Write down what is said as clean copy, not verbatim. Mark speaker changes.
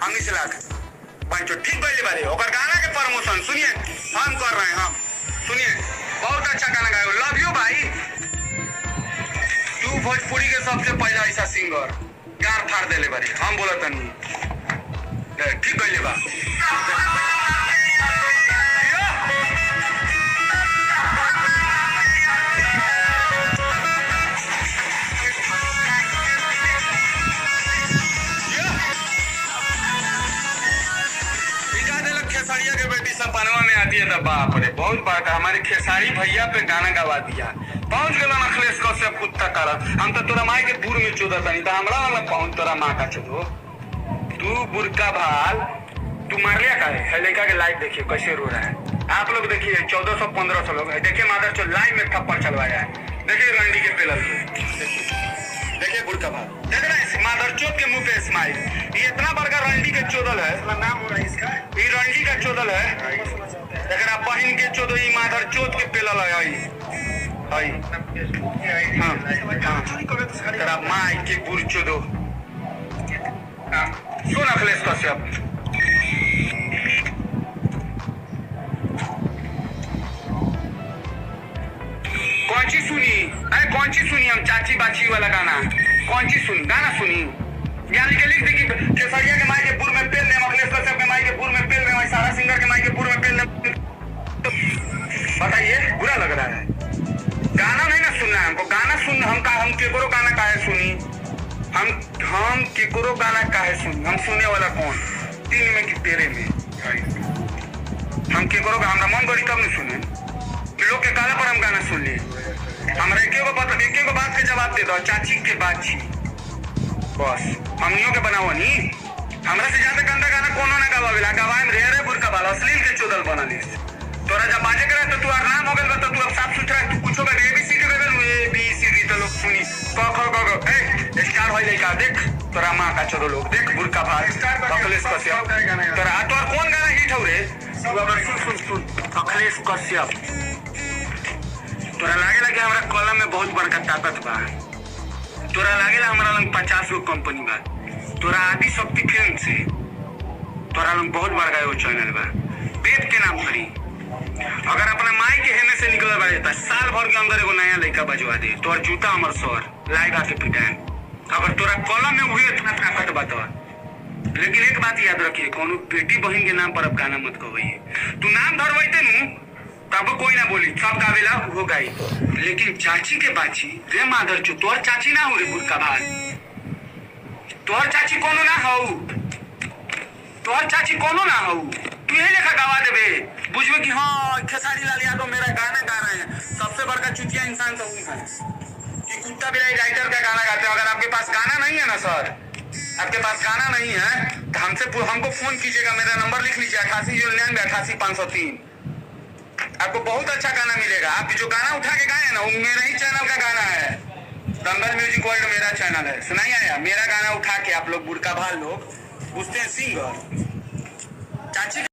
Speaker 1: हम इस लाख पंचो ठीक बोले बारे और गाना के प्रमोशन सुनिए हम कर रहे हैं। हम सुनिए बहुत अच्छा गाना गाए, लव यू भाई। तू भोजपुरी के सबसे पहला ऐसा सिंगर गार फाड़ देले बारे, हम बोला तनी ठीक बोले बा। खेसारिया के बेटी सपनवा में आती है तो बाप रे बहुत बात है। हमारे खेसारी भैया पे गाना गवा दिया, पहुंच गया अखिलेश कश्यप कुत्ता काला। हम तो तोरा माई के बुर में चोदत नहीं तो हमरा वाला पहुंच तोरा माँ का चोदो। तू बुरका भाल तू मार लिया का है लड़का के लाइव देखिए कैसे रो रहा है। आप लोग देखिए 1400-1500 लोग देखिए मादर चो लाइव में थप्पड़ चलवाया है। देखिए रंडी के पेलल देखिए बुरका भाल देख रहे हैं मादर चोद के मुंह पे स्माइल। ये इतना बड़का रंडी के चोदल है, नाम हो रहा है इसका, ये रंडी का चोदल है। अगर आप बहन के चोदो ये मादर चोद के पेलल है अगर आप माई के बुर चोदो। सुन अखिलेश कश्यप कौन सी सुनी, अरे कौन सी सुनी हम चाची बाची वाला गाना कौन सी सुनी, गाना सुनी यानी के लिख देखिए खेसारिया के माई के पुर में पेल ने, अखिलेश कश्यप के माई के पुर में पेल ने, सारा सिंगर के माई के पुर में पेल ने। बताइए बुरा लग रहा है? गाना नहीं ना सुनना है हमको, गाना सुन हम केकरो गाना काहे सुनी, हम केकरो गाना काहे सुनी, हम सुनने वाला कौन तीन में कि तेरे में हम केकरो हमारा मन करी तब नहीं सुने लोग के काला पर हम गाना सुन लिए। हमारा एक को बात के जवाब दे दो, चाची के बाची बस हमनियों के बनाओ नहीं। हमरा से ज्यादा गंदा गाना कोनो ना गवावेला, गवाए में रे बुरका वाला अश्लील के चोदल बना ली। तोरा जब बाजे करे तो तू नाम हो गल तो तू अब साफ सुथरा तू कुछो का एबीसीडी गल एबीसीडी तो लोग सुनी क ख ग ए स्टार होइले का देख तोरा मां का चोदो लोग देख बुरका भाल अखिलेश कश्यप तोरा तोर कौन गाना हिट हो रे तू अब सुन अखिलेश कश्यप तोरा लागेला कि हमरा कलम में बहुत बड़का ताकत बा, तोरा लागेला हमरा लंग 50 गो कंपनी बा, तोरा आदि शक्ति फिल्म से तोरा लंग बहुत बड़का एगो चैनल बा पेट के नाम करी। अगर अपना माई के हेने से निकल बारे तो साल भर के अंदर एगो नया लड़का बजवा दे तोर जूता हमर सर लाइव आके पिटाए। अगर तोरा कलम में हुई इतना ताकत बा तो लेकिन एक बात याद रखिए कोनो बेटी बहन के नाम पर अब गाना मत गवाइए। तू नाम धरवाइते नु तब कोई ना बोली सब गावेला हो गाई, लेकिन चाची के बाची रे मादर चो तोर चाची ना हो रे बुरका भाल, तोर चाची कोनो ना हो, तोर चाची कोनो ना हो। तू यही लेखा गवा देबे बुझबे कि हाँ खेसारी लाल यादव मेरा गाना गा रहे हैं। सबसे बड़का चुतिया इंसान तो वो है कि कुत्ता बिलाई राइटर का गाना गाते हैं। अगर आपके पास गाना नहीं है ना सर, आपके पास गाना नहीं है तो हमको फोन कीजिएगा, मेरा नंबर लिख लीजिए 8899 आपको बहुत अच्छा गाना मिलेगा। आप जो गाना उठा के गाए ना वो मेरा ही चैनल का गाना है, दंगल म्यूजिक वर्ल्ड मेरा चैनल है। सुनाई आया मेरा गाना उठा के आप लोग बुरका भाल लोग पूछते हैं सिंगर चाची